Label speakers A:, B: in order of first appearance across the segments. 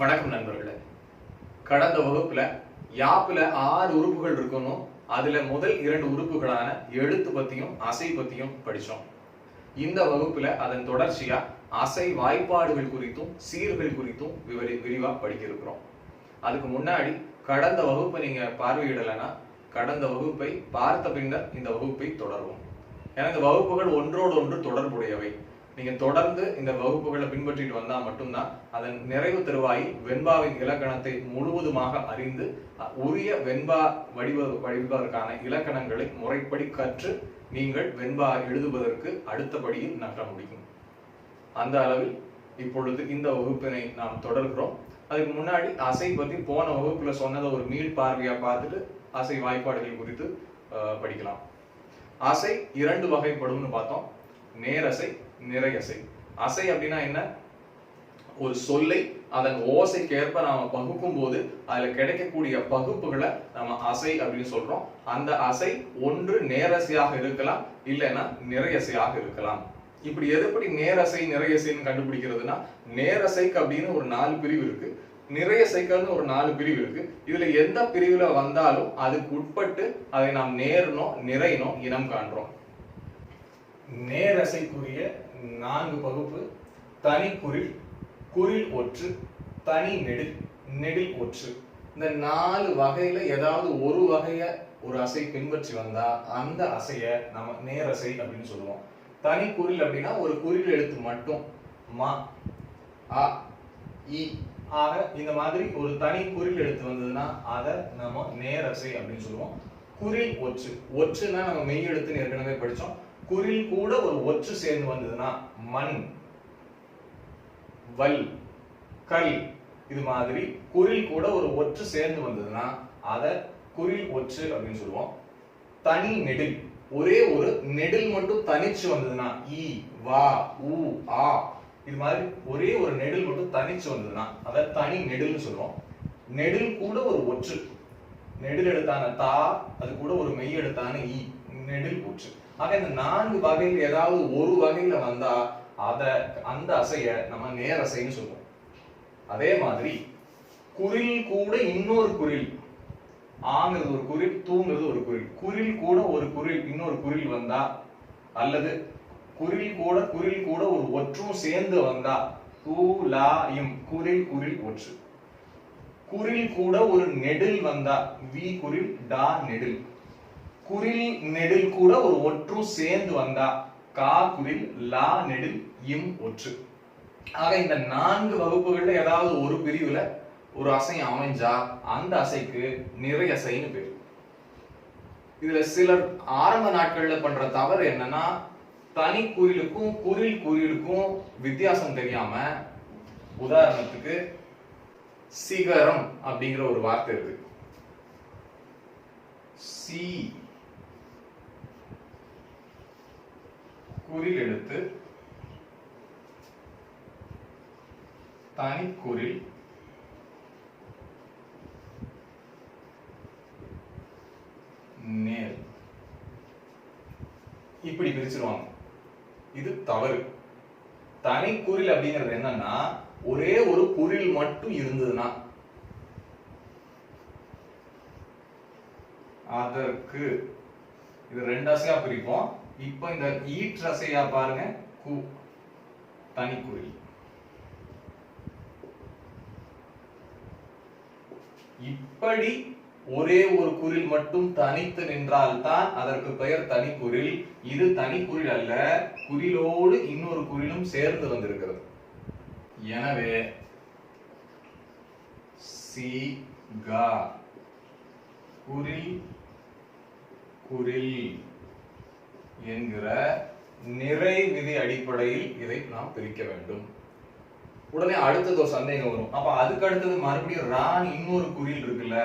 A: வணக்கம் நண்பர்களே. கடந்த வகுப்புல யாப்புல 6 உறுப்புகள் இருக்கணும். அதுல முதல் 2 உறுப்புகளான எழுத்து பத்தியும் அசை பத்தியும் படிச்சோம். இந்த வகுப்புல அதன் தொடர்ச்சியா அசை வாய்ப்பாடுகள் குறித்தும் சீர்கள் குறித்தும் விரிவா படிக்க இருக்கிறோம். அதுக்கு முன்னாடி கடந்த வகுப்பை நீங்க பார்வையிடலைன்னா கடந்த வகுப்பை பார்த்த பின்னர் இந்த வகுப்பை தொடரும். ஏன்னா இந்த வகுப்புகள் ஒன்றோடு ஒன்று தொடர்புடையவை. நீங்க தொடர்ந்து இந்த வகுப்புகளை பின்பற்றிட்டு வந்தா மட்டும்தான் அதன் நிறைவு தருவாயில் வெண்பாவின் இலக்கணத்தை முழுவதுமாக அறிந்து உரிய வெண்பா வடிவதற்கான இலக்கணங்களை முறைப்படி கற்று நீங்கள் வெண்பா எழுதுவதற்கு அடுத்தபடியில் நகர முடியும். அந்த அளவில் இப்பொழுது இந்த வகுப்பினை நாம் தொடர்கிறோம். அதுக்கு முன்னாடி அசை பத்தி போன வகுப்புல சொன்னதை ஒரு மீள் பார்வையா பார்த்துட்டு அசை வாய்ப்பாடுகள் குறித்து படிக்கலாம். அசை 2 வகைப்படும்னு பார்த்தோம். நேரசை, நிறையசை. அசை அப்படின்னா என்ன? ஒரு சொல்லை அதன் ஓசைக்கேற்ப நாம பகுக்கும் போது அதுல கிடைக்கக்கூடிய பகுப்புகளை நம்ம அசை அப்படின்னு சொல்றோம். அந்த அசை ஒன்று நேரசையாக இருக்கலாம், இல்லைன்னா நிறையசையாக இருக்கலாம். இப்படி எப்படி நேரசை நிறையசைன்னு கண்டுபிடிக்கிறதுனா, நேரசைக்கு அப்படின்னு ஒரு 4 பிரிவு இருக்கு, நிறையசைக்குன்னு ஒரு 4 பிரிவு இருக்கு. இதுல எந்த பிரிவுல வந்தாலும் அதுக்கு உட்பட்டு அதை நாம் நேர்னோ நிறைனோ இனம் காண்றோம். நேரசைக்குரிய 4 பகுப்பு: தனி குறில், குறில் ஒற்று, தனி நெடில், நெடில் ஒற்று. இந்த 4 வகையில ஏதாவது ஒரு வகைய ஒரு அசை பின்பற்றி வந்தா அந்த அசைய நம்ம நேரசை அப்படின்னு சொல்லுவோம். தனி குறில் அப்படின்னா ஒரு குறில் எழுத்து மட்டும் ம, அ, இ ஆக இந்த மாதிரி ஒரு தனி குறில் எழுத்து வந்ததுன்னா அதை நம்ம நேரசை அப்படின்னு சொல்லுவோம். குறில் ஒற்று, ஒற்றுன்னா நம்ம மெய் எழுத்துன்னு ஏற்கனவே படிச்சோம். குறில் கூட ஒரு ஒற்று சேர்ந்து வந்ததுன்னா மண், வல், கல், இது மாதிரி குறில் கூட ஒரு ஒற்று சேர்ந்து வந்ததுன்னா அத குறில் ஒற்று அப்படின்னு சொல்லுவோம். தனி நெடில், ஒரே ஒரு நெடில் மட்டும் தனிச்சு வந்ததுன்னா இ, வா, உ, ஆ, இது மாதிரி ஒரே ஒரு நெடில் மட்டும் தனிச்சு வந்ததுன்னா அத தனி நெடில்னு சொல்லுவோம். நெடில் கூட ஒரு ஒற்று, நெடில் எழுத்தான தா, அது கூட ஒரு மெய் எழுத்தான இ, நெடில் ஒற்று. ஆக இந்த 4 வகையில் ஏதாவது ஒரு வகையில வந்தா அந்த அசைய நம்ம நேரசைன்னு சொல்லுவோம். அதே மாதிரி குறில் கூட இன்னொரு குறில், ஆங்கிறது ஒரு குறில், தூங்கிறது ஒரு குறில், குறில் கூட ஒரு குறில் இன்னொரு குறில் வந்தா, அல்லது குறில் கூட ஒரு ஒற்றும் சேர்ந்து வந்தா தூ, லா, இம், குறில், குறில் ஒற்று. குறில் கூட ஒரு நெடில் வந்தா வி குறில், டா நெடில். குறில் நெடில் கூட ஒரு ஒற்றும் சேர்ந்து வந்தா கா குறில், லா நெடில், இம் ஒற்று. ஆக இந்த 4 வகுப்புகள்ல ஏதாவது ஒரு பிரிவுல ஒரு அசை அமைஞ்சா அந்த அசைக்கு நிறையசைன்னு பேரு. இதுல சிலர் ஆரம்ப நாட்கள்ல பண்ற தவறு என்னன்னா, தனி குறிலுக்கும் குறிலுக்கும் வித்தியாசம் தெரியாம, உதாரணத்துக்கு சிகரம் அப்படிங்கிற ஒரு வார்த்தை இருக்கு. சி குறில் எழுத்து, தனி குறில், நேர், இப்படி பிரிச்சிருவாங்க. இது தவறு. தனி குறில் அப்படிங்கிறது என்னன்னா, ஒரே ஒரு குறில் மட்டும் இருந்ததுன்னா அதற்கு இது 2 அசையா பிரிப்போம். இப்ப இந்த ஈற்றசையா பாருங்க, கு, தனி குறில். இப்படி ஒரே ஒரு குறில் மட்டும் தனித்து நின்றால் தான் அதற்கு பெயர் தனி குறில். இது தனி குறில் அல்ல, குறிலோடு இன்னொரு குறிலும் சேர்ந்து வந்திருக்கிறது. எனவே சி, கா, குறில், குறில் என்கிற நிறை விதி அடிப்படையில் இதை நாம் பிரிக்க வேண்டும். உடனே அடுத்தது ஒரு சந்தேகம் வரும். அப்ப அதுக்கு அடுத்தது மறுபடியும் ரான் இன்னொரு குறில் இருக்குல்ல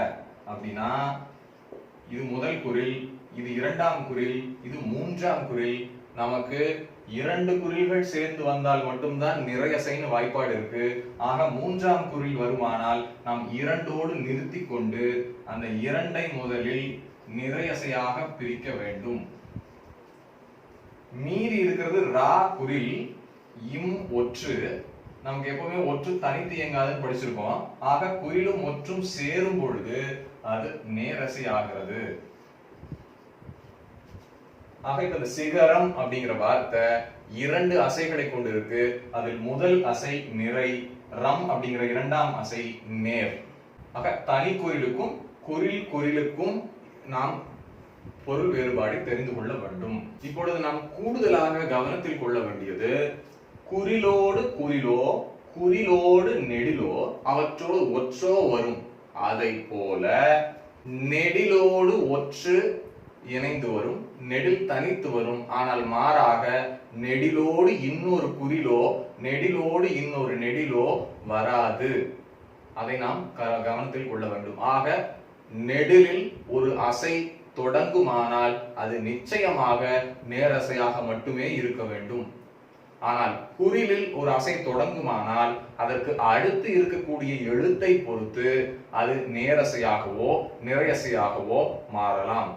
A: அப்படின்னா, இது முதல் குறில், இது 2ஆம் குறில், இது 3ஆம் குறில். நமக்கு 2 குறில்கள் சேர்ந்து வந்தால் மட்டும்தான் நிறையசைன்னு வாய்ப்பாடு இருக்கு. ஆக 3ஆம் குறில் வருமானால் நாம் 2ஓடு நிறுத்தி கொண்டு அந்த 2ஐ முதலில் நிறையசையாக பிரிக்க வேண்டும். மீறி இருக்கிறது ரா குறில், இம் ஒற்று, நமக்கு எப்பவுமே ஒற்று தனித்து இயங்காதுன்னு படிச்சிருக்கோம். ஆக குறிலும் ஒற்றும் சேரும் பொழுது அது நேரசை ஆகிறது. ஆக இப்ப இந்த சிகரம் அப்படிங்கிற வார்த்தை 2 அசைகளை கொண்டு இருக்கு. அதில் முதல் அசை நிறை, ரம் அப்படிங்கிற 2ஆம் அசை நேர். ஆக தனி குறிலுக்கும் குறிலுக்கும் நாம் பொருள் வேறுபாடை தெரிந்து கொள்ள வேண்டும். இப்பொழுது நாம் கூடுதலாக கவனத்தில் கொள்ள வேண்டியது குறிலோடு குறிலோ, குறிலோடு நெடிலோ அவற்றோடு ஒற்றோ வரும். அதை போல நெடிலோடு ஒற்று இணைந்து வரும், நெடில் தனித்து வரும். ஆனால் மாறாக நெடிலோடு இன்னொரு குறிலோ, நெடிலோடு இன்னொரு நெடிலோ வராது. அதை நாம் கவனத்தில் கொள்ள வேண்டும். ஆக நெடிலில் ஒரு அசை தொடங்குமானால் அது நிச்சயமாக நேரசையாக மட்டுமே இருக்க வேண்டும். ஆனால் குறிலில் ஒரு அசை தொடங்குமானால் அதற்கு அடுத்து இருக்கக்கூடிய எழுத்தை பொறுத்து அது நேரசையாகவோ நிறையசையாகவோ மாறலாம்.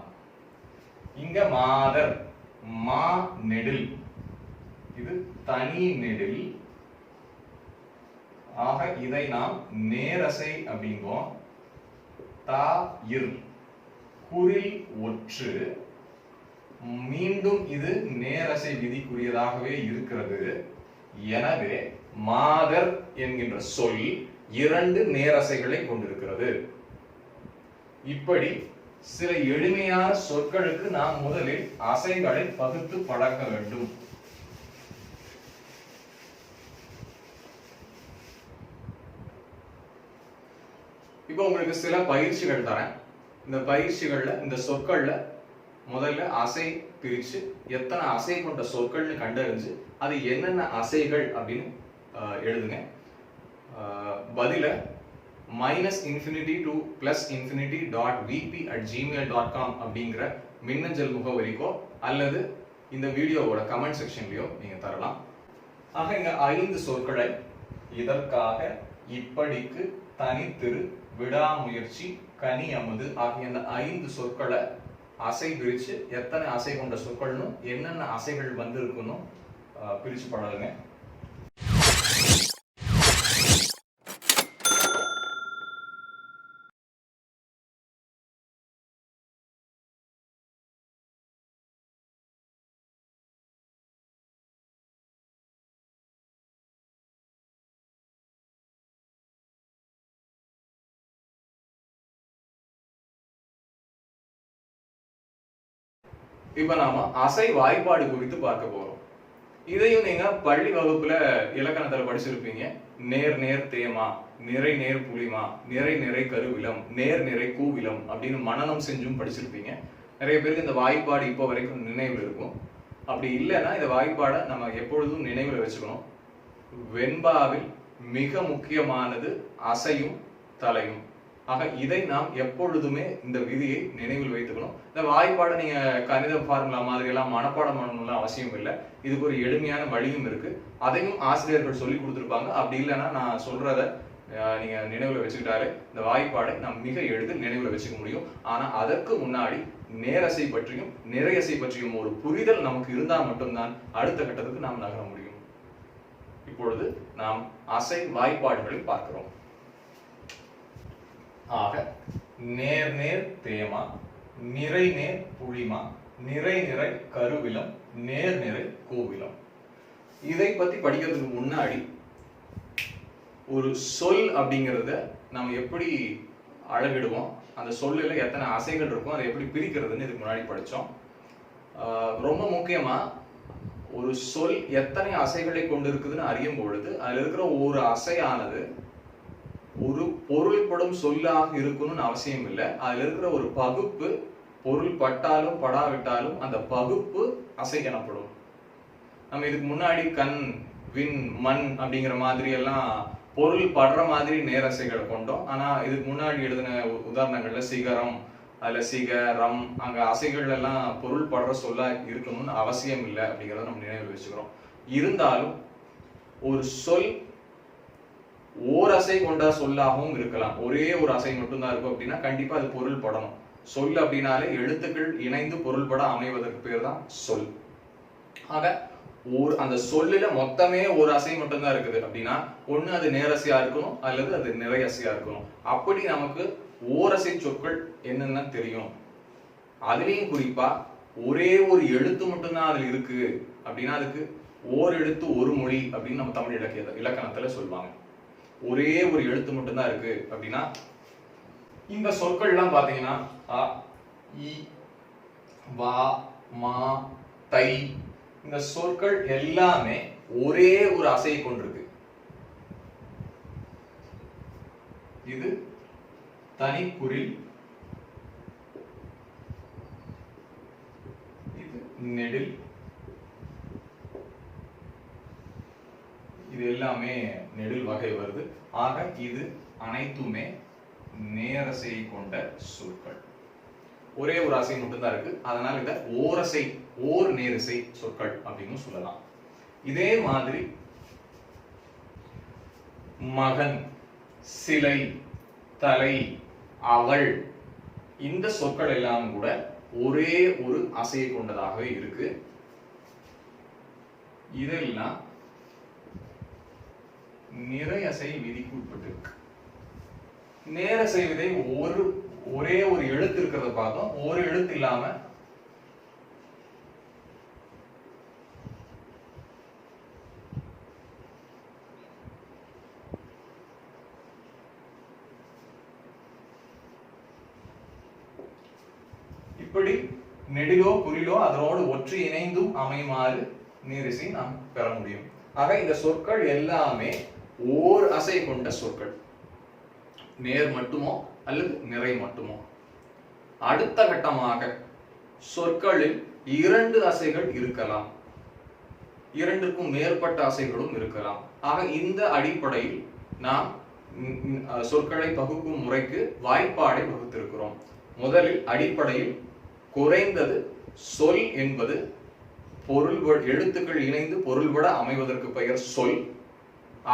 A: இங்க மாதர், மா நெடில், இது தனி நெடில். ஆக இதை நாம் நேரசை அப்படிங்கோம். தா இர் குறில் ஒற்று, மீண்டும் இது நேரசை விதிக்குரியதாகவே இருக்கிறது. எனவே மாதர் என்கின்ற சொல் 2 நேரசைகளை கொண்டிருக்கிறது. இப்படி சில எளிமையான சொற்களுக்கு நாம் முதலில் அசைகளை பகுத்து பழக்க வேண்டும். இப்போ உங்களுக்கு சில பயிற்சிகள் தரேன். இந்த பயிற்சிகள்ல இந்த சொற்கள்ல முதல்ல அசை பிரிச்சு எத்தனை அசை கொண்ட சொற்கள்னு கண்டறிஞ்சு அது என்னென்ன அசைகள் அப்படின்னு எழுதுங்க. பதில -infinity to +infinity.vp@gmail.com அப்படிங்கிற மின்னஞ்சல் முகவரிக்கோ அல்லது இந்த வீடியோவோட கமெண்ட் செக்ஷன்லயோ நீங்க தரலாம். ஆக இங்க 5 சொற்களை இதற்காக, இப்படிக்கு, தனித்திரு, விடாமுயற்சி, கனி அமுது ஆகிய இந்த 5 சொற்களை அசை பிரிச்சு எத்தனை அசை கொண்ட சொற்கள்னு என்னென்ன அசைகள் வந்து இருக்கணும் பிரிச்சு பழகுங்க. இப்ப நாம அசை வாய்ப்பாடு குறித்து பார்க்க போறோம். இதையும் நீங்க பள்ளி வகுப்புல இலக்கணத்துல படிச்சிருப்பீங்க. நேர் நேர் தேமா, நிறை நேர் புளிமா, நிறை நிறை கருவிலம், நேர் நிறை கூவிலம் அப்படின்னு மனனம் செஞ்சும் படிச்சிருப்பீங்க. நிறைய பேருக்கு இந்த வாய்ப்பாடு இப்போ வரைக்கும் நினைவில் இருக்கும். அப்படி இல்லைன்னா இந்த வாய்ப்பாடை நம்ம எப்பொழுதும் நினைவில் வச்சுக்கணும். வெண்பாவில் மிக முக்கியமானது அசையும் தலையும். ஆக இதை நாம் எப்பொழுதுமே இந்த விதியை நினைவில் வைத்துக்கணும். இந்த வாய்ப்பாடை நீங்க கணித ஃபார்முலா மாதிரி எல்லாம் மனப்பாடம் பண்ணணும்லாம் அவசியம் இல்லை. இதுக்கு ஒரு எளிமையான வழியும் இருக்கு. அதையும் ஆசிரியர்கள் சொல்லி கொடுத்துருப்பாங்க. அப்படி இல்லைன்னா நான் சொல்றத நீங்க நினைவுல வச்சுக்கிட்டாலே இந்த வாய்ப்பாடை நாம் மிக எளிதில் நினைவுல வச்சுக்க முடியும். ஆனா அதற்கு முன்னாடி நேரசை பற்றியும் நிறையசை பற்றியும் ஒரு புரிதல் நமக்கு இருந்தால் மட்டும்தான் அடுத்த கட்டத்துக்கு நாம் நகர முடியும். இப்பொழுது நாம் அசை வாய்ப்பாடுகளை பார்க்கிறோம். ஆக நேர் நேர் தேமா, நிறை நேர் புளிமா, நிறை நிறை கருவிலம், நேர் நிறை கோவிலம். இதை பத்தி படிக்கிறதுக்கு முன்னாடி ஒரு சொல் அப்படிங்கிறத நம்ம எப்படி அளவிடுவோம், அந்த சொல்லில் எத்தனை அசைகள் இருக்கும், அதை எப்படி பிரிக்கிறதுன்னு இதுக்கு முன்னாடி படித்தோம். ரொம்ப முக்கியமா ஒரு சொல் எத்தனை அசைகளை கொண்டு இருக்குதுன்னு அறியும் பொழுது அதில் இருக்கிற ஒரு அசையானது ஒரு பொருள்படும் சொல்லாக இருக்கணும்னு அவசியம் இல்லை. அதுல இருக்கிற ஒரு பகுப்பு பொருள் பட்டாலும் படாவிட்டாலும் அந்த பகுப்பு அசை எனப்படும். நம்ம இதுக்கு முன்னாடி கண், விண், மண் அப்படிங்கிற மாதிரி எல்லாம் பொருள் படுற மாதிரி நேரசைகளை கொண்டோம். ஆனா இதுக்கு முன்னாடி எழுதின உதாரணங்கள்ல சிகரம், அதுல சிகரம், அங்க அசைகள் எல்லாம் பொருள் படுற சொல்லா இருக்கணும்னு அவசியம் இல்லை அப்படிங்கிறத நம்ம நினைவில் வச்சுக்கிறோம். இருந்தாலும் ஒரு சொல் ஓர் அசை கொண்ட சொல்லாகவும் இருக்கலாம். ஒரே ஒரு அசை மட்டும்தான் இருக்கும் அப்படின்னா கண்டிப்பா அது பொருள் படணும். சொல் அப்படின்னாலே எழுத்துக்கள் இணைந்து பொருள்பட அமைவதற்கு பேர் தான் சொல். ஆக அந்த சொல்லுல மொத்தமே ஒரு அசை மட்டும் தான் இருக்குது அப்படின்னா ஒண்ணு அது நேரசையா இருக்கணும் அல்லது அது நிறையசையா இருக்கணும். அப்படி நமக்கு ஓரசை சொற்கள் என்னென்ன தெரியும். அதுலயும் குறிப்பா ஒரே ஒரு எழுத்து மட்டும்தான் அதுல இருக்கு அப்படின்னா அதுக்கு ஓர் எழுத்து ஒரு மொழி அப்படின்னு நம்ம தமிழ் இலக்கணத்துல சொல்லுவாங்க. ஒரே ஒரு எழுத்து மட்டும்தான் இருக்கு அப்படின்னா இந்த சொற்கள் எல்லாம் பாத்தீங்கன்னா அ, இ, வா, மா, தை இந்த சொற்கள் எல்லாமே ஒரே ஒரு அசையை கொண்டிருக்கு. இது தனிக்குறில், இது நெடில், இது எல்லாமே நெடில் வகை வருது. ஆக இது அனைத்துமே நேரசையை கொண்ட சொற்கள். ஒரே ஒரு அசை மட்டும்தான் இருக்கு. அதனால இத ஓரசை ஓர் நேரிசை சொற்கள் அப்படின்னு சொல்லலாம். இதே மாதிரி மகன், சிலை, தலை, அவள் இந்த சொற்கள் எல்லாம் கூட ஒரே ஒரு அசையை கொண்டதாகவே இருக்கு. இதெல்லாம் நிறையசை விதிக்கு உட்பட்டிருக்கு. நேரசை விதை ஒரே ஒரு எழுத்து இருக்கிறத பார்த்தோம். ஒரு எழுத்து இல்லாம இப்படி நெடிலோ குறிலோ அதனோடு ஒற்று இணைந்தும் அமையுமாறு நேரிசை நாம் பெற முடியும். ஆக இந்த சொற்கள் எல்லாமே ஓர் அசை கொண்ட சொற்கள். நேர் மட்டுமோ அல்லது நிறை மட்டுமோ. அடுத்த கட்டமாக சொற்களில் இரண்டு அசைகள் இருக்கலாம், இரண்டுக்கும் மேற்பட்ட அசைகளும் இருக்கலாம். ஆக இந்த அடிப்படையில் நாம் சொற்களை பகுக்கும் முறைக்கு வாய்ப்பாடை வகுத்திருக்கிறோம். முதலில் அடிப்படையில் குறைந்தது சொல் என்பது பொருள் எழுத்துக்கள் இணைந்து பொருள்பட அமைவதற்கு பெயர் சொல்.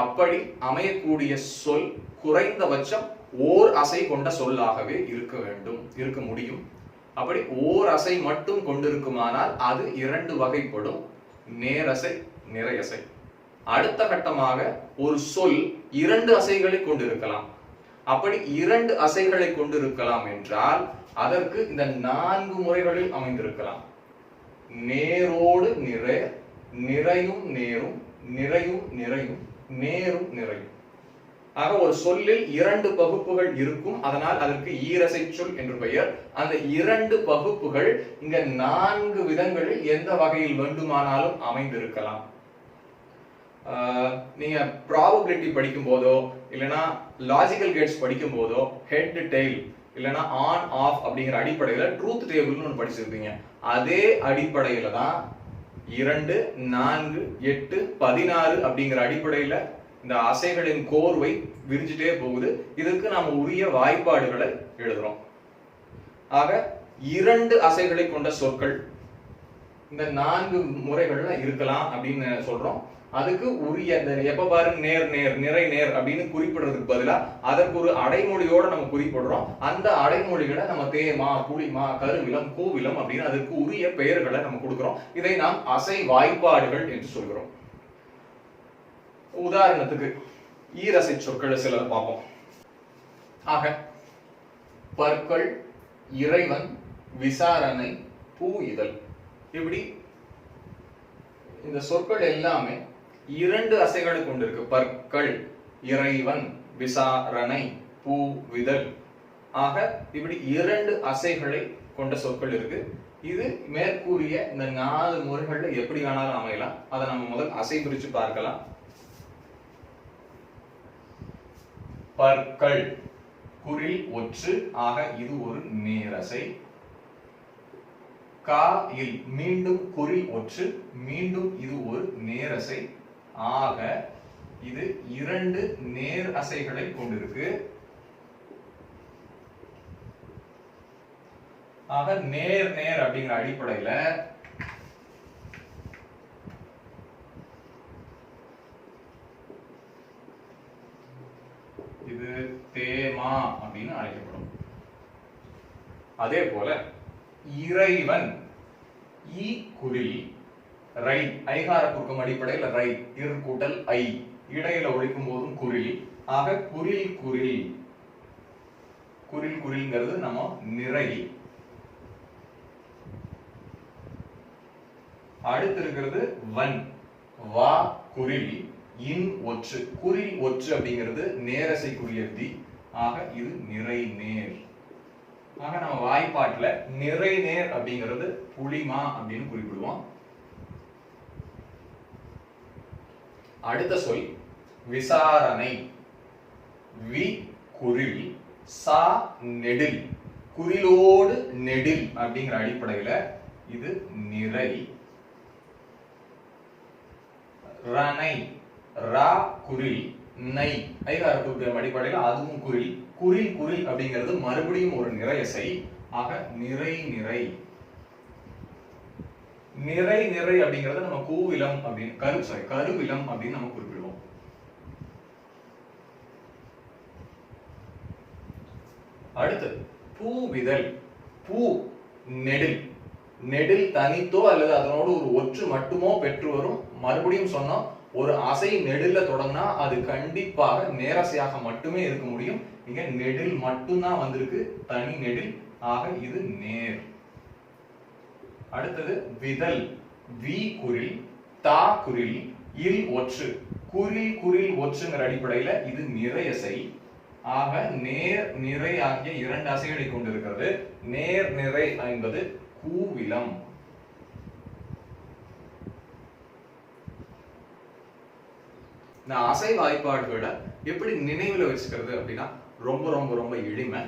A: அப்படி அமையக்கூடிய சொல் குறைந்தபட்சம் ஓர் அசை கொண்ட சொல்லாகவே இருக்க முடியும். அப்படி ஓர் அசை மட்டும் கொண்டிருக்குமானால் அது இரண்டு வகைப்படும், நேரசை, நிறையசை. அடுத்த கட்டமாக ஒரு சொல் இரண்டு அசைகளை கொண்டிருக்கலாம். அப்படி இரண்டு அசைகளை கொண்டிருக்கலாம் என்றால் அதற்கு இந்த 4 முறைகளில் அமைந்திருக்கலாம். நேரோடு நிறை, நிறையும் நேரும், நிறையும் நிறையும், நேரும் நிறையும். ஆக ஒரு சொல்லில் இரண்டு பகுப்புகள் இருக்கும். அதனால் அதற்கு ஈரசை சொல் என்று பெயர். அந்த இரண்டு பகுப்புகள் இங்க 4 விதங்களில் எந்த வகையில் வேண்டுமானாலும் அமைந்திருக்கலாம். நீங்க ப்ராபபிலிட்டி படிக்கும் போதோ இல்லைன்னா லாஜிக்கல் கேட்ஸ் படிக்கும் போதோ ஹெட் டெய்ல் இல்லைன்னா ஆன் ஆஃப் அப்படிங்கிற அடிப்படையில ட்ரூத் டேபிள்னு ஒன்று படிச்சிருப்பீங்க. அதே அடிப்படையில தான் 2, 4, 8, 16 அப்படிங்கிற அடிப்படையில இந்த அசைகளின் கோர்வை விரிஞ்சிட்டே போகுது. இதுக்கு நாம உரிய வாய்ப்பாடுகளை எழுதுறோம். ஆக இரண்டு அசைகளை கொண்ட சொற்கள் இந்த 4 முறைகள்ல இருக்கலாம் அப்படின்னு சொல்றோம். அதுக்கு உரிய எப்ப பாருங்க நேர் நேர், நிறை நேர் அப்படின்னு குறிப்பிடுறதுக்கு பதிலா அதற்கு ஒரு அடைமொழியோட நம்ம குறிப்பிடுறோம். அந்த அடைமொழிகளை நம்ம தேமா, புளிமா, கருவிலம், கூவிலம் அப்படின்னு அதற்கு உரிய பெயர்களை நம்ம கொடுக்கிறோம். இதை நாம் அசை வாய்ப்பாடுகள் என்று சொல்கிறோம். உதாரணத்துக்கு ஈரசை சொற்கள் சிலர் பார்ப்போம். ஆக பற்கள், இறைவன், விசாரணை, பூ இதழ் இப்படி இந்த சொற்கள் எல்லாமே இரண்டு அசைகளை கொண்டிருக்கு. பற்கள், இறைவன், விசாரணை, பூ விதழ். ஆக இப்படி இரண்டு அசைகளை கொண்ட சொற்கள் இருக்கு. இது மேற்கூறிய இந்த 4 முறைகள்ல எப்படி வேணாலும் அமையலாம். அதை நம்ம முதல் அசை பிரிச்சு பார்க்கலாம். பற்கள் குறில் ஒற்று. ஆக இது ஒரு நேரசை. கா இல் மீண்டும் குறில் ஒற்று, மீண்டும் இது ஒரு நேரசை. ஆக இது இரண்டு நேர் அசைகளை கொண்டிருக்கு. ஆக நேர் நேர் அப்படிங்கிற அடிப்படையில இது தேமா அப்படின்னு அழைக்கப்படும். அதே போல இறைவன் ஈ குறில் ரை ஐகார குறுக்கம் அடிப்படையில் ரை இர் கூட்டல் ஐ இடையில ஒழிக்கும் போதும் குறில். ஆக குறில் குறில் குறில் குறில்ங்கிறது நம்ம நிறை. அடுத்து இருக்கிறது வன் வா குறில் இன் ஒற்று. குறில் ஒற்று அப்படிங்கிறது நேரசைக்குரிய விதி. ஆக இது நிறை நேர். ஆக நம்ம வாய்ப்பாட்டுல நிறை நேர் அப்படிங்கிறது புளிமா அப்படின்னு குறிப்பிடுவோம். அடுத்த சொல் விசாரணை. வி குறில் சா நெடில். குறிலோடு நெடில் அப்படிங்கிற அடிப்படையில இது நிறை. ரணை ரா குறில் நை ஐகார குறுக்கம் அடிப்படையில் அதுவும் குறில். குறில் குறில் அப்படிங்கிறது மறுபடியும் ஒரு நிறையசை. ஆக நிறை நிறை. நிறை நிறை அப்படிங்கறது நம்ம கூவிலம் அப்படின்னு கருவிலம் அப்படின்னு நம்ம குறிப்பிடுவோம். அடுத்தது பூவிதழ். பூ நெடில். நெடில் தனித்தோ அல்லது அதனோடு ஒரு ஒற்று மட்டுமோ பெற்று வரும். மறுபடியும் சொன்னோம், ஒரு அசை நெடில்ல தொடங்கினா அது கண்டிப்பாக நேரசையாக மட்டுமே இருக்க முடியும். இங்க நெடில் மட்டும்தான் வந்திருக்கு, தனி நெடில். ஆக இது நேர். அடுத்தது விதல். வி குறில் தா குறில் இல் ஒற்று. குறில் குறில் ஒற்றுங்கிற அடிப்படையில இது நிறையசை. ஆக நேர் நிறை ஆகிய இரண்டு அசைகளை கொண்டிருக்கிறது. நேர் நிறை என்பது கூவிலம். இந்த அசை வாய்ப்பாடுகளை எப்படி நினைவுல வச்சுக்கிறது அப்படின்னா ரொம்ப ரொம்ப ரொம்ப எளிமை.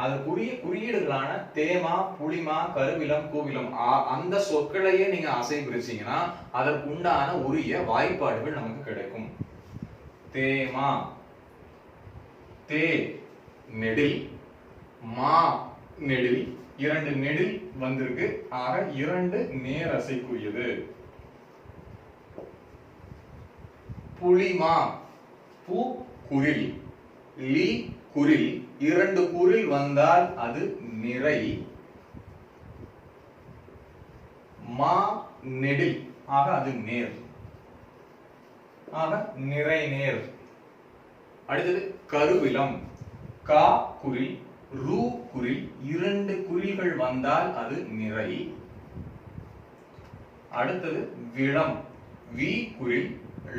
A: அதற்குரிய குறியீடுகளான தேமா, புளிமா, கருவிலம், கூவிலம் அந்த சொற்களையே நீங்க அசை பிரிச்சீங்கன்னா அதற்கு உண்டான உரிய வாய்ப்பாடுகள் நமக்கு கிடைக்கும். தேமா தே நெடில், மா நெடில், இரண்டு நெடில் வந்திருக்கு. ஆக இரண்டு நேர் அசைக்குரியது. புளிமா பூ குறில் லி குறில் இரண்டு குறில் வந்தால் அது நிறை. மா நெடில் ஆக அது நேர். ஆக நிறை நேர். அடுத்தது கருவிலம். கா குறில் ரூ குறில் இரண்டு குறில்கள் வந்தால் அது நிறை. அடுத்தது விளம். வி குறில்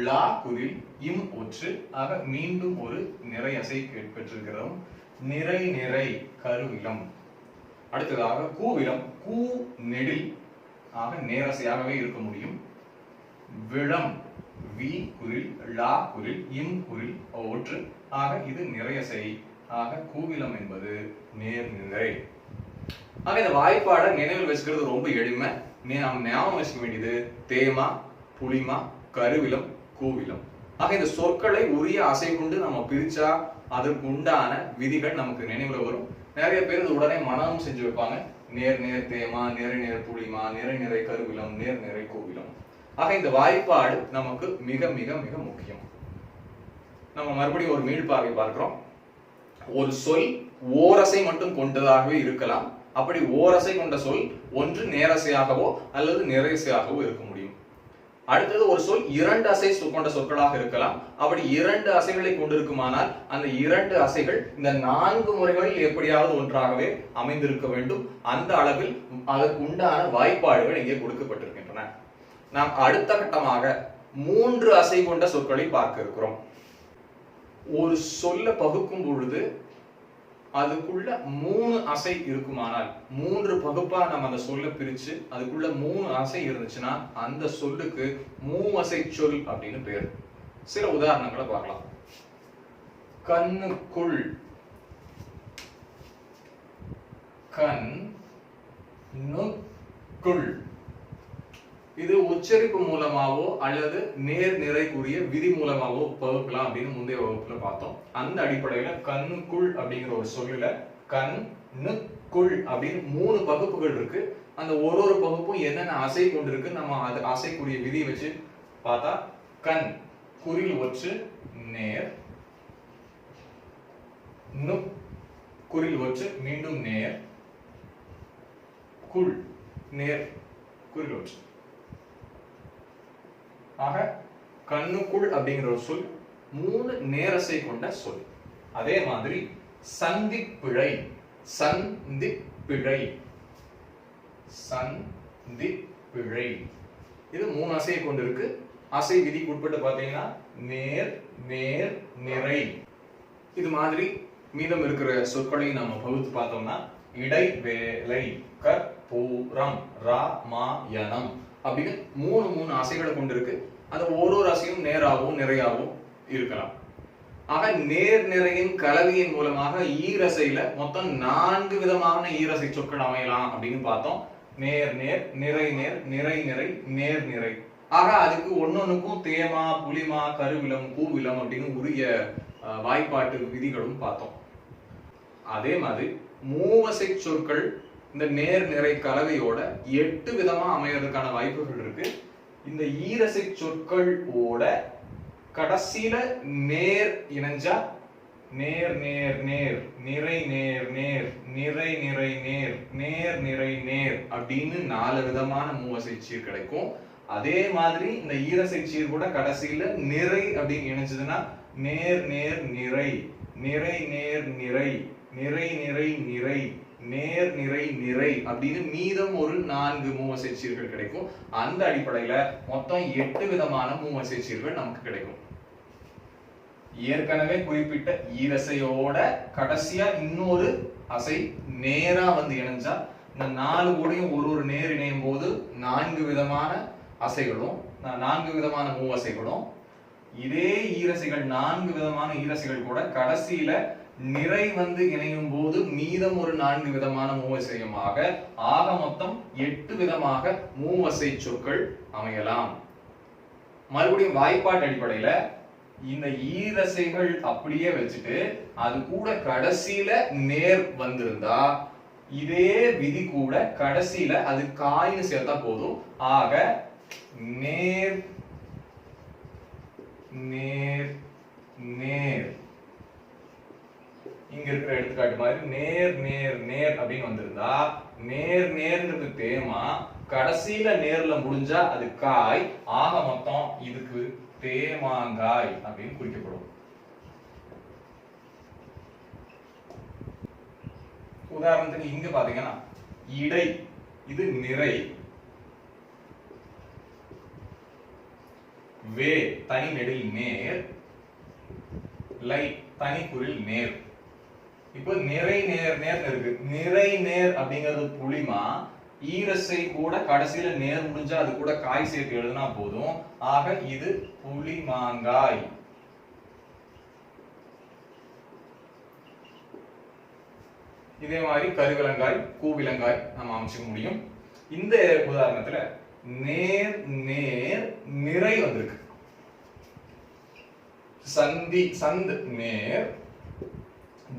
A: லா குறில் இம் ஒற்று. ஆக மீண்டும் ஒரு நிறை அசை பெற்றிருக்கிறோம். நிறை நிறை கருவிலம். அடுத்ததாக கூவிலம். கூ நெடில் ஆக நேரசையாகவே இருக்க முடியும். விளம். வி குறில் லா குறில் இம் குறில் ஒற்று. ஆக இது நிறையசை. ஆக கூவிலம் என்பது நேர் நிறை. ஆக இந்த வாய்ப்பாடை நினைவில் வச்சுக்கிறது ரொம்ப எளிமை. நாம் ஞாபகம் வச்சுக்க வேண்டியது தேமா, புளிமா, கருவிலம், கூவிலம். ஆக இந்த சொற்களை உரிய அசை கொண்டு நம்ம பிரிச்சா அதற்கு உண்டான விதிகள் நமக்கு நினைவுல வரும். நிறைய பேர் இது உடனே மனமும் செஞ்சு வைப்பாங்க. நேர் நேர் தேமா, நிறை நேர் புளிமா, நிறை நிறை கருவிலம், நேர் நிறை கூவிலம். ஆக இந்த வாய்ப்பாடு நமக்கு மிக மிக மிக முக்கியம். நம்ம மறுபடியும் ஒரு மீள்பார்வை பார்க்கிறோம். ஒரு சொல் ஓரசை மட்டும் கொண்டதாகவே இருக்கலாம். அப்படி ஓரசை கொண்ட சொல் ஒன்று நேரசையாகவோ அல்லது நிறையசையாகவோ இருக்க முடியும். அடுத்தது ஒரு சொல் இரண்டு அசை கொண்ட சொற்களாக இருக்கலாம். அப்படி இரண்டு அசைகளை கொண்டிருக்குமானால் அந்த இரண்டு அசைகள் இந்த நான்கு முறைகளில் எப்படியாவது ஒன்றாகவே அமைந்திருக்க வேண்டும். அந்த அளவில் அதற்கு உண்டான வாய்ப்பாடுகள் இங்கே கொடுக்கப்பட்டிருக்கின்றன. நாம் அடுத்த கட்டமாக மூன்று அசை கொண்ட சொற்களை பார்க்க இருக்கிறோம். ஒரு சொல்ல பகுக்கும் பொழுது அதுக்குள்ள மூணு அசை இருக்குமானால், மூன்று பகுப்பா நம்ம அந்த சொல்ல பிரிச்சு அதுக்குள்ள மூணு அசை இருந்துச்சுன்னா அந்த சொல்லுக்கு மூவசை சொல் அப்படின்னு பேரு. சில உதாரணங்களை பார்க்கலாம். கண்ணுக்குள். கண் நுக்குள். இது உச்சரிப்பு மூலமாவோ அல்லது நேர் நிறைக்குரிய விதி மூலமாவோ பகுக்கலாம் அப்படின்னு முந்தைய வகுப்புல பார்த்தோம். அந்த அடிப்படையில கண்ணுக்குள் அப்படிங்கிற ஒரு சொல்லுல கண்ணுக்குள் அப்படின்னு மூணு பகுப்புகள் இருக்கு. அந்த ஒரு பகுப்பும் என்னென்ன அசை கொண்டிருக்கு நம்ம அது அசைக்குரிய விதி வச்சு பார்த்தா, கண் குறில் ஒற்று நேர், நு குறில் ஒற்று மீண்டும் நேர், குள் நேர் குறில் ஒற்று. ஆக கண்ணுக்குள் அப்படிங்கிற ஒரு சொல் 3 நேரசை கொண்ட சொல். அதே மாதிரி சந்திப்பிழை, சந்திப்பிழை, சந்திப்பிழை, இது 3 அசையை கொண்டிருக்கு. அசை விதிக்கு உட்பட்டு பார்த்தீங்கன்னா நேர், நேர், நிறை. இது மாதிரி மீதம் இருக்கிற சொற்களையும் நம்ம பகுத்து பார்த்தோம்னா இடைவேளை, கற்பூரம், ராமாயணம் அப்படின்னு 3 அசைகளை கொண்டிருக்கு. அது ஒரு அசையும் நேராகவும் நிறையாகவும் இருக்கலாம். ஆக நேர் நிறையின் கலவையின் மூலமாக ஈரசையில மொத்தம் 4 விதமான ஈரசை சொற்கள் அமையலாம் அப்படின்னு பார்த்தோம். நேர் நேர், நிறை நேர், நிறை நிறை, நேர் நிறை. ஆக அதுக்கு ஒன்னொன்னுக்கும் தேமா, புளிமா, கருவிலம், கூவிலம் அப்படின்னு உரிய வாய்ப்பாட்டு விதிகளும் பார்த்தோம். அதே மாதிரி மூவசை சொற்கள் இந்த நேர் நிறை கலவையோட 8 விதமா அமையறதுக்கான வாய்ப்புகள் இருக்கு. இந்த ஈரசை சொற்களோட கடைசியில நேர் இணைஞ்சா நேர் நேர் நேர், நிறை நேர் நேர், நிறை நிறை நேர், நேர் நிறை நேர் அப்படின்னு 4 விதமான மூவசை சீர் கிடைக்கும். அதே மாதிரி இந்த ஈரசை சீர் கூட கடைசியில நிறை அப்படின்னு இணைஞ்சதுன்னா நேர் நேர் நிறை, நிறை நேர் நிறை, நிறை நிறை நிறை, நேர் நிறை நிறை அப்படின்னு மீதம் ஒரு 4 மூவசை சீர்கள் கிடைக்கும். அந்த அடிப்படையில மொத்தம் 8 விதமான மூவசை சீர்கள் நமக்கு கிடைக்கும். ஏற்கனவே குறிப்பிட்ட ஈரசையோட கடைசியா இன்னொரு அசை நேரா வந்து இணைஞ்சா இந்த 4 கூடையும் ஒரு நேர் இணையும் போது 4 விதமான அசைகளும் 4 விதமான மூவசைகளும், இதே ஈரசைகள் 4 விதமான ஈரசைகள் கூட கடைசியில நிறை வந்து இணையும் போது மீதம் ஒரு 4 விதமான மூவசையுமாக ஆக மொத்தம் 8 விதமாக மூவசை சொற்கள் அமையலாம். மறுபடியும் வாய்ப்பாட்டு அடிப்படையில இந்த ஈரசைகள் அப்படியே வச்சுட்டு அது கூட கடைசியில நேர் வந்திருந்தா இதே விதி கூட கடைசியில அது காய்னு சேர்த்தா போதும். ஆக நேர் நேர் நேர், இங்க இருக்கிற எடுத்துக்காட்டு மாதிரி நேர் நேர் நேர் அப்படின்னு வந்திருந்தா நேர் நேர்ங்கிறது தேமா, கடைசியில நேர்ல முடிஞ்சா அது காய். ஆக மொத்தம் இதுக்கு தேமாங்காய் அப்படின்னு குறிக்கப்படும். உதாரணத்துக்கு இங்க பாத்தீங்கன்னா இடை, இது நிறை, வே தனி நெடில் நேர், லை தனி குறில் நேர். இப்போ நிறை நேர் நேர் இருக்கு. நிறை நேர் அப்படிங்கிறது புளிமா, ஈரசை கூட கடைசியில நேர் முடிஞ்சா அது கூட காய் சேர்த்து எழுதுனா போதும். ஆக இது புளிமாங்காய். இதே மாதிரி கருவிலங்காய், கூவிலங்காய் நம்ம அமைச்சுக்க முடியும். இந்த உதாரணத்துல நேர் நேர் நிறை வந்திருக்கு. சந்தி, சந்த் நேர்,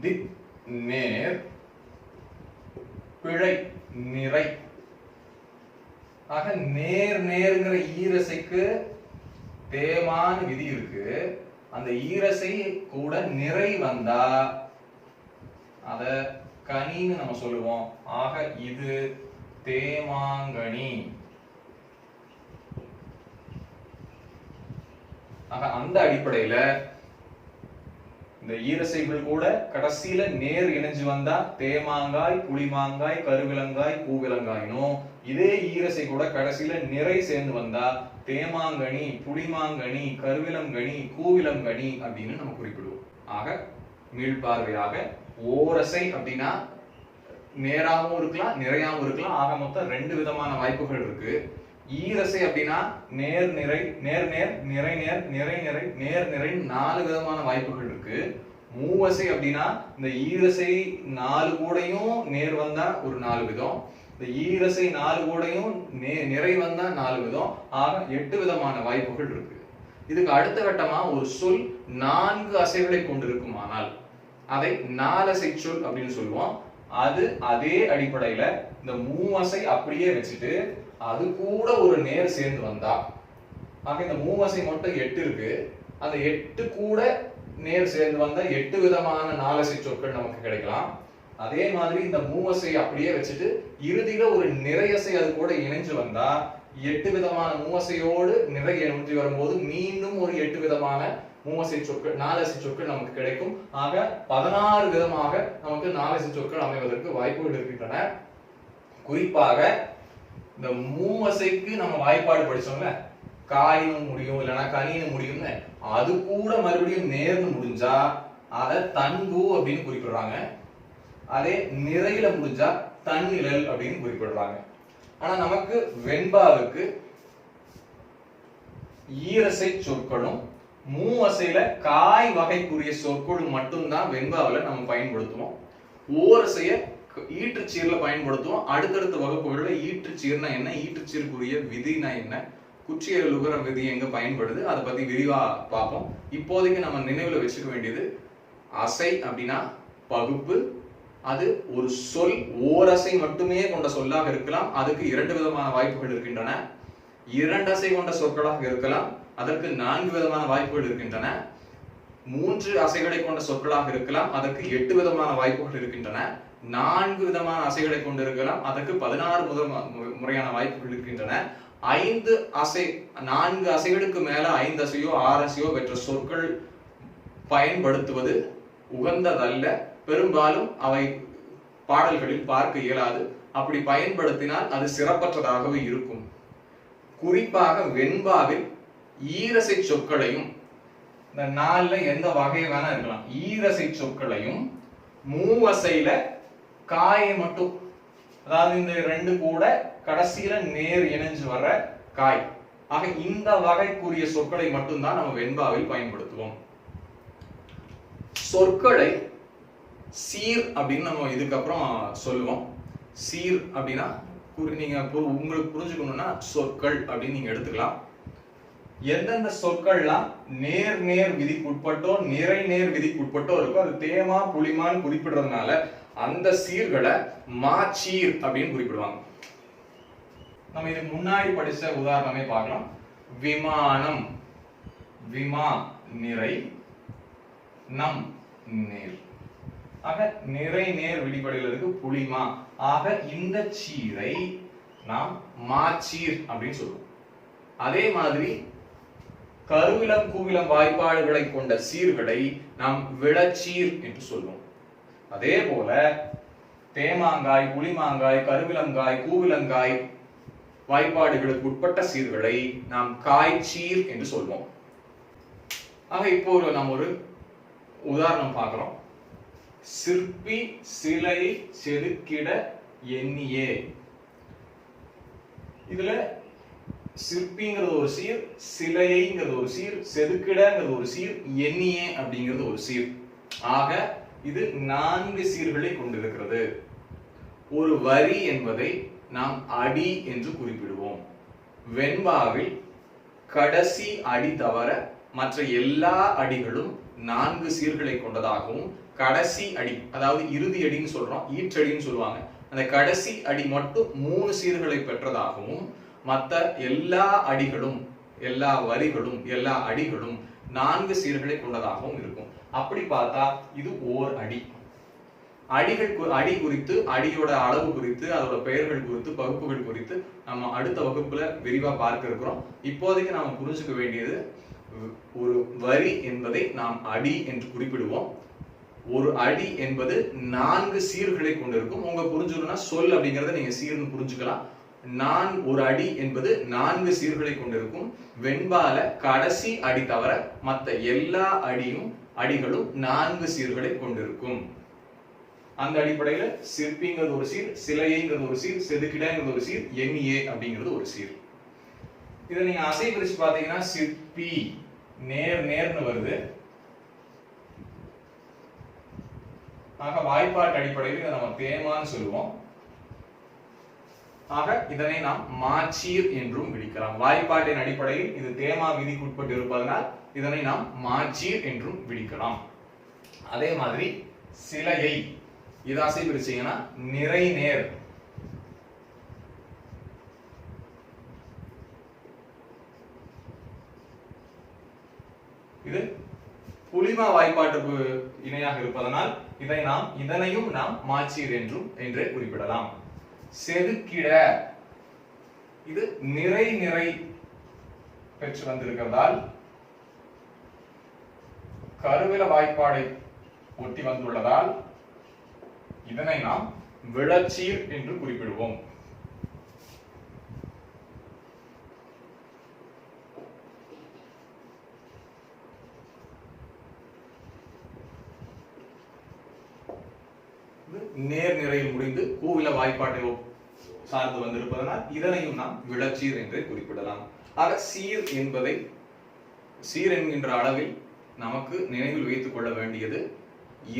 A: திக் நேர், பிழை நிறை. ஆக நேர் நேர்ங்கிற ஈரசைக்கு தேமான விதி இருக்கு. அந்த ஈரசை கூட நிறை வந்தா அத கனின்னு நம்ம சொல்லுவோம். ஆக இது தேமாங்கனி. ஆக அந்த அடிப்படையில இந்த ஈரசைகள் கூட கடைசியில நேர் இணைஞ்சு வந்தா தேமாங்காய், புளிமாங்காய், கருவிலங்காய், கூவிலங்காயினும், இதே ஈரசை கூட கடைசியில நிறை சேர்ந்து வந்தா தேமாங்கனி, புளிமாங்கனி, கருவிலங்கனி, கூவிலங்கனி அப்படின்னு நம்ம குறிப்பிடுவோம். ஆக மீள்பார்வையாக ஓரசை அப்படின்னா நேராகவும் இருக்கலாம், நிறையாவும் இருக்கலாம். ஆக மொத்தம் 2 விதமான வாய்ப்புகள் இருக்கு. ஈரசை அப்படின்னா நேர் நிறை, நேர் நேர், நிறை நேர், நிறை நிறை, நேர் நிறை 4 விதமான வாய்ப்புகள் இருக்கு. மூவசை அப்படின்னா இந்த ஈரசை 4 கூடையும் நேர் வந்தா ஒரு 4 விதம், இந்த ஈரசை 4 கூடையும் நிறை வந்தா 4 விதம். ஆக 8 விதமான வாய்ப்புகள் இருக்கு. இதுக்கு அடுத்த கட்டமா ஒரு சொல் 4 அசைகளை கொண்டிருக்குமானால் அதை 4 அசை சொல் அப்படின்னு சொல்லுவோம். அது அதே அடிப்படையில இந்த மூவசை அப்படியே வச்சுட்டு அது கூட ஒரு நேர் சேர்ந்து வந்தா, ஆக இந்த மூவசை மட்டும் 8 இருக்கு. அந்த 8 கூட நேர் சேர்ந்து வந்தா 8 விதமான 4 அசை சொற்கள் நமக்கு கிடைக்கலாம். அதே மாதிரி இந்த மூவசை அப்படியே வச்சுட்டு இறுதியில ஒரு நிறையசை அது கூட இணைஞ்சு வந்தா 8 விதமான மூவசையோடு நிறை இணைஞ்சு வரும்போது மீண்டும் ஒரு 8 விதமான மூவசை சொற்கள், நாலசை சொற்கள் நமக்கு கிடைக்கும். ஆக 16 விதமாக நமக்கு நாலசை சொற்கள் அமைவதற்கு வாய்ப்புகள் இருக்கின்றன. குறிப்பாக இந்த மூவசைக்கு நம்ம வாய்ப்பாடு படிச்சோம்ல, காயினும் முடியும் இல்லைன்னா கனின்னு முடியும்னு, அது கூட மறுபடியும் நேர்னு முடிஞ்சா அதை தன்பு அப்படின்னு குறிப்பிடுறாங்க. அதே நிறையில முடிஞ்சா தன்னிழல் அப்படின்னு குறிப்பிடுறாங்க. ஆனா நமக்கு வெண்பாவுக்கு ஈரசை சொற்களும் மூவசையில காய் வகைக்குரிய சொற்களும் மட்டும்தான் வெண்பாவில நம்ம பயன்படுத்துவோம். ஓரசைய ஈற்றுச்சீர்ல பயன்படுத்துவோம். அடுத்தடுத்த வகுப்புகள்ல ஈற்றுச்சீர்னா என்ன, ஈற்றுச்சீர்க்குரிய விதினா என்ன, குற்றியலுகர விதி எங்க பயன்படுது, அதை பத்தி விரிவா பார்ப்போம். இப்போதைக்கு நம்ம நினைவுல வச்சுக்க வேண்டியது, அசை அப்படின்னா பகுப்பு. அது ஒரு சொல் ஓரசை மட்டுமே கொண்ட சொல்லாக இருக்கலாம், அதுக்கு 2 விதமான வாய்ப்புகள் இருக்கின்றன. 2 அசை கொண்ட சொற்களாக இருக்கலாம், அதற்கு 4 விதமான வாய்ப்புகள் இருக்கின்றன. 3 அசைகளை கொண்ட சொற்களாக இருக்கலாம், அதற்கு 8 விதமான வாய்ப்புகள் இருக்கின்றன. 4 விதமான அசைகளை கொண்டு இருக்கலாம், அதற்கு 16 முறையான வாய்ப்புகள் இருக்கின்றன. 5 அசை, 4 அசைகளுக்கு மேல 5 அசையோ 6 அசையோ பெற்ற சொற்கள் பயன்படுத்துவது உகந்ததல்ல. பெரும்பாலும் அவை பாடல்களில் பார்க்க இயலாது. அப்படி பயன்படுத்தினால் அது சிறப்பற்றதாகவே இருக்கும். குறிப்பாக வெண்பாவில் ஈரசை சொற்களையும், இந்த 4ல எந்த வகை வேணா இருக்கலாம், ஈரசை சொற்களையும் மூவசையில காயை மட்டும், அதாவது இந்த 2 கூட கடைசியில நேர் இணைஞ்சு வர்ற காய், ஆக இந்த வகைக்குரிய சொற்களை மட்டும்தான் நம்ம வெண்பாவில் பயன்படுத்துவோம். சொற்களை சீர் அப்படின்னு நம்ம இதுக்கப்புறம் சொல்லுவோம். சீர் அப்படின்னா நீங்க உங்களுக்கு புரிஞ்சுக்கணும்னா சொற்கள் அப்படின்னு நீங்க எடுத்துக்கலாம். எந்தெந்த சொற்கள்லாம் நேர் நேர் விதிக்கு உட்பட்டோ நிறை நேர் விதிக்கு உட்பட்டோ இருக்கோ அது தேமா புளிமான்னு குறிப்பிடுறதுனால அந்த சீர்களை மாச்சீர் அப்படின்னு குறிப்பிடுவாங்க. நம்ம இதுக்கு முன்னாடி படிச்ச உதாரணமே பார்க்கலாம். விமானம், விமா நிறை, நம் நேர். ஆக நிறை நேர் விதிப்படையில் இருக்கு புளிமா. ஆக இந்த சீரை நாம் மாச்சீர் அப்படின்னு சொல்லுவோம். அதே மாதிரி கருவிலம் கூவிலம் வாய்ப்பாடுகளை கொண்ட சீர்களை நாம் விளச்சீர் என்று சொல்லுவோம். அதே போல தேமாங்காய், புளிமாங்காய், கருவிலங்காய், கூவிலங்காய் வாய்ப்பாடுகளுக்கு உட்பட்ட சீர்களை நாம் காய்ச்சீர் என்று சொல்வோம். ஆக இப்போ நாம் ஒரு உதாரணம் பார்க்கிறோம். சிற்பி சிலை செதுக்கிட எண்ணியே. இதுல சிற்பிங்கிறது ஒரு சீர், சிலைங்கிறது ஒரு சீர், செதுக்கிடங்கிறது ஒரு சீர், எண்ணியே அப்படிங்கிறது ஒரு சீர். ஆக இது 4 சீர்களை கொண்டிருக்கிறது. ஒரு வரி என்பதை நாம் அடி என்று குறிப்பிடுவோம். வெண்பாவில் கடைசி அடி தவிர மற்ற எல்லா அடிகளும் 4 சீர்களை கொண்டதாகவும், கடைசி அடி அதாவது இறுதி அடின்னு சொல்றோம், ஈற்றடின்னு சொல்லுவாங்க, அந்த கடைசி அடி மட்டும் 3 சீர்களை பெற்றதாகவும், மற்ற எல்லா அடிகளும், எல்லா வரிகளும், எல்லா அடிகளும் 4 சீர்களை கொண்டதாகவும் இருக்கும். அப்படி பார்த்தா இது ஓர் அடி. அடி குறித்து, அடியோட அளவு குறித்து, அதோட பெயர்கள் குறித்து, பகுப்புகள் குறித்து நம்ம அடுத்த வகுப்புல விரிவா பார்க்க இருக்கிறோம். இப்போதைக்கு நாம புரிஞ்சுக்க வேண்டியது, ஒரு வரி என்பதை நாம் அடி என்று குறிப்பிடுவோம். ஒரு அடி என்பது 4 சீர்களை கொண்டிருக்கும். உங்க புரிஞ்சுக்கணும்னா சொல் அப்படிங்கறத நீங்க சீர்னு புரிஞ்சுக்கலாம். ஒரு அடி என்பது 4 சீர்களை கொண்டிருக்கும். வெண்பால கடைசி அடி தவிர மற்ற எல்லா அடிகளும் 4 சீர்களை கொண்டிருக்கும். அந்த அடிப்படையில சிற்பிங்கிறது ஒரு சீர், சிலைங்கிறது ஒரு சீர், செதுக்கிடங்கிறது ஒரு சீர், எண்ணியே அப்படிங்கிறது ஒரு சீர். இதை நீங்க அசை பிரிச்சு பாத்தீங்கன்னா சிற்பி நேர் நேர்னு வருது. ஆக வாய்ப்பாட்டு அடிப்படையில் இதை நம்ம தேமான்னு சொல்லுவோம். ஆக இதனை நாம் மாச்சீர் என்றும் விடிக்கலாம். வாய்ப்பாட்டின் அடிப்படையில் இது தேமா விதிக்கு உட்பட்டு இருப்பதனால் இதனை நாம் மாச்சீர் என்றும் விடிக்கலாம். அதே மாதிரி சிலையை இது அசை பிரிச்சீங்கன்னா நிறை நேர். இது புளிமா வாய்ப்பாட்டுக்கு இணையாக இருப்பதனால் இதனையும் நாம் மாச்சீர் என்றே குறிப்பிடலாம். செதுக்கிட, இது நிறை பெற்று வந்திருக்கிறதால் கருவில வாய்ப்பாடை ஒட்டி வந்துள்ளதால் இதனை நாம் விளச்சீர் என்று குறிப்பிடுவோம். நேர் நிறையில் முடிந்து கூவில வாய்ப்பாட்டை சார்ந்து வந்திருப்பதனால் இதனையும் நாம் விளச்சீர் என்று குறிப்பிடலாம். ஆக சீர் என்கின்ற அளவில் நமக்கு நினைவில் வைத்துக் கொள்ள வேண்டியது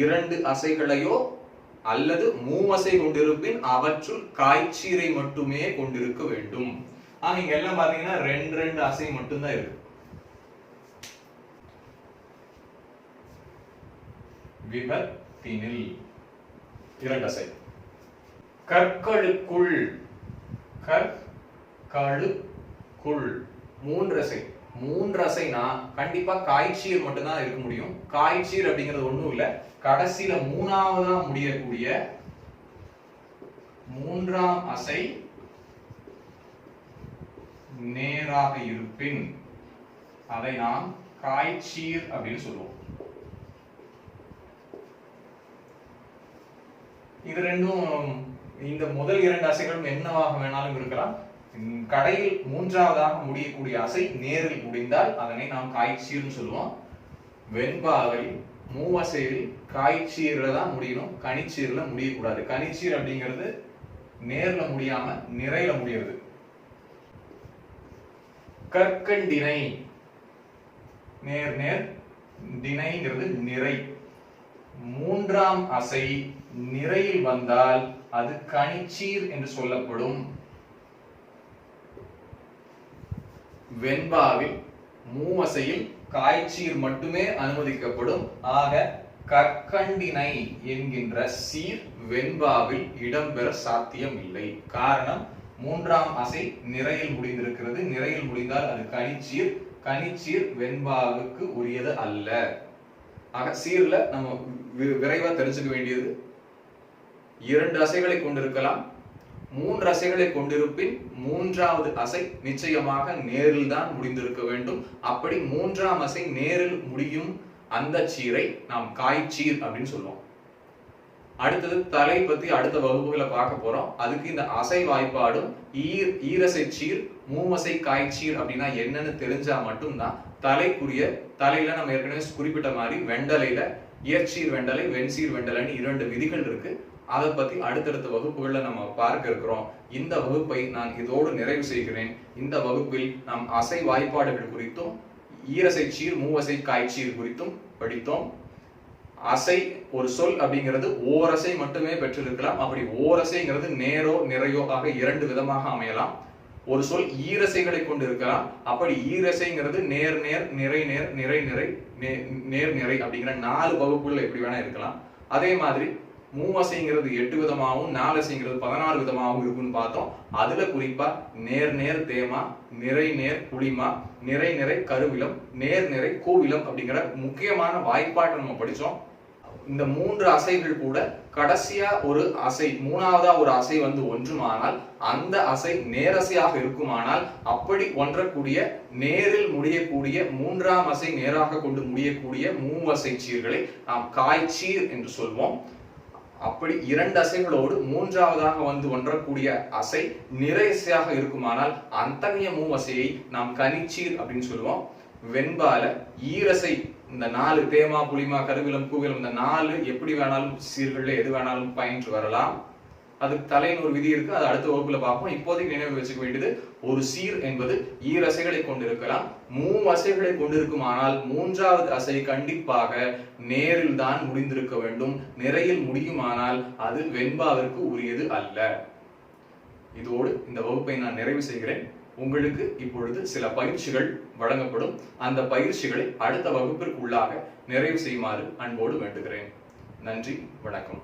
A: 2 அசைகளையோ அல்லது மூவசை கொண்டிருப்பின் அவற்றுள் காய்ச்சீரை மட்டுமே கொண்டிருக்க வேண்டும். ஆக இங்க எல்லாம் பாத்தீங்கன்னா 2 அசை மட்டும்தான் இருக்கு. விபத்தினில் 2 அசை. கற்களுக்குள் 3 அசை. 3 அசைனா கண்டிப்பா காய்ச்சீர் மட்டும்தான் இருக்க முடியும். காய்ச்சீர் அப்படிங்கிறது ஒண்ணும் இல்ல, கடைசியில 3ஆவதா முடியக்கூடிய 3ஆம் அசை நேராக இருப்பின் அதை நாம் காய்ச்சீர் அப்படின்னு சொல்லுவோம். இது ரெண்டும், இந்த முதல் 2 அசைகளும் என்னவாக வேணாலும் இருக்கலாம். கடையில் 3ஆவதாக முடியக்கூடிய அசை நேரில் முடிந்தால் அதனை நாம் காய்ச்சீர்னு சொல்லுவோம். வெண்பாவில் மூவசையில் காய்ச்சீர்ல தான் முடியணும், கனிச்சீர்ல முடியக்கூடாது. கனிச்சீர் அப்படிங்கிறது நேர்ல முடியாம நிறையில முடியுது. கற்கண்டினை, நேர் திணைங்கிறது நிறை. 3ஆம் அசை நிறையில் வந்தால் அது கனிச்சீர் என்று சொல்லப்படும். வெண்பாவில் மூவசையில் காய்ச்சீர் மட்டுமே அனுமதிக்கப்படும். ஆக கற்கண்டினை என்கின்ற சீர் வெண்பாவில் இடம்பெற சாத்தியம் இல்லை. காரணம், 3ஆம் அசை நிறையில் முடிந்திருக்கிறது. நிறையில் முடிந்தால் அது கனிச்சீர். கனிச்சீர் வெண்பாவுக்கு உரியது அல்ல. ஆக சீர்ல நம்ம விரைவா தெரிஞ்சுக்க வேண்டியது 2 அசைகளை கொண்டிருக்கலாம். 3 அசைகளை கொண்டிருப்பின் 3ஆவது அசை நிச்சயமாக நேரில் தான் முடிந்திருக்க வேண்டும். அப்படி 3ஆம் அசை நேரில் முடியும் அந்த சீரை நாம் காய்ச்சீர் அப்படின்னு சொல்லுவோம். அடுத்தது தலை பத்தி அடுத்த வகுப்புகளை பார்க்க போறோம். அதுக்கு இந்த அசை வாய்ப்பாடும் ஈரசை சீர் மூவசை காய்ச்சீர் அப்படின்னா என்னன்னு தெரிஞ்சா மட்டும்தான் தலைக்குரிய, தலையில நம்ம ஏற்கனவே குறிப்பிட்ட மாதிரி வெண்டலையில இயற்சீர் வெண்டலை, வெண்சீர் வெண்டலைன்னு 2 விதிகள் இருக்கு. அதை பத்தி அடுத்தடுத்த வகுப்புகள்ல நம்ம பார்க்க இருக்கிறோம். இந்த வகுப்பை நான் இதோடு நிறைவு செய்கிறேன். இந்த வகுப்பில் நாம் அசை வாய்ப்பாடுகள் குறித்தும் ஈரசை சீர் மூவசை காய்ச்சீர் குறித்தும் படித்தோம். அசை ஒரு சொல் அப்படிங்கிறது ஓரசை மட்டுமே பெற்றிருக்கலாம். அப்படி ஓரசைங்கிறது நேரோ நிறையோ ஆக 2 விதமாக அமையலாம். ஒரு சொல் ஈரசைகளை கொண்டு இருக்கலாம். அப்படி ஈரசைங்கிறது நேர் நிறை நிறை அப்படிங்கிற 4 வகுப்புகள் எப்படி வேணா இருக்கலாம். அதே மாதிரி மூவசைங்கிறது 8 விதமாகவும் 4 அசைங்கிறது 16 விதமாகவும் இருக்குன்னு பார்த்தோம். அதுல குறிப்பா நேர் தேமா, நிறை புளிமா, நிறை கருவிலம், நேர் கோவிலம் அப்படிங்கிற முக்கியமான வாய்ப்பாட்டை நம்ம படிச்சோம். இந்த 3 அசைகள் கூட கடைசியா ஒரு அசை, 3ஆவதா ஒரு அசை வந்து ஒன்றுமானால் அந்த அசை நேரசையாக இருக்குமானால் அப்படி ஒன்றக்கூடிய நேரில் முடியக்கூடிய 3ஆம் அசை நேராக கொண்டு முடியக்கூடிய மூவசை சீர்களை நாம் காய்ச்சீர் என்று சொல்வோம். அப்படி 2 அசைகளோடு 3ஆவதாக வந்து ஒன்றக்கூடிய அசை நிறைசையாக இருக்குமானால் அத்தகைய மூவசையை நாம் கனிச்சீர் அப்படின்னு சொல்லுவோம். வெண்பால ஈரசை இந்த 4 தேமா, புளிமா, கருவிலம், கூவிலம் இந்த 4 எப்படி வேணாலும் சீர்கள்ல எது வேணாலும் பயின்று வரலாம். அதுக்கு தலையின் ஒரு விதி இருக்கு, அது அடுத்த வகுப்புல பார்ப்போம். இப்போதைக்கு நினைவு வச்சுக்க வேண்டியது, ஒரு சீர் என்பது ஈரசைகளை கொண்டிருக்கலாம். மூவசைகளை கொண்டிருக்குமானால் 3ஆவது அசை கண்டிப்பாக நேரில் தான் முடிந்திருக்க வேண்டும். நிறையில் முடியுமானால் அது வெண்பாவிற்கு உரியது அல்ல. இதோடு இந்த வகுப்பை நான் நிறைவு செய்கிறேன். உங்களுக்கு இப்பொழுது சில பயிற்சிகள் வழங்கப்படும். அந்த பயிற்சிகளை அடுத்த வகுப்பிற்கு உள்ளாக நிறைவு செய்யுமாறு அன்போடு வேண்டுகிறேன். நன்றி, வணக்கம்.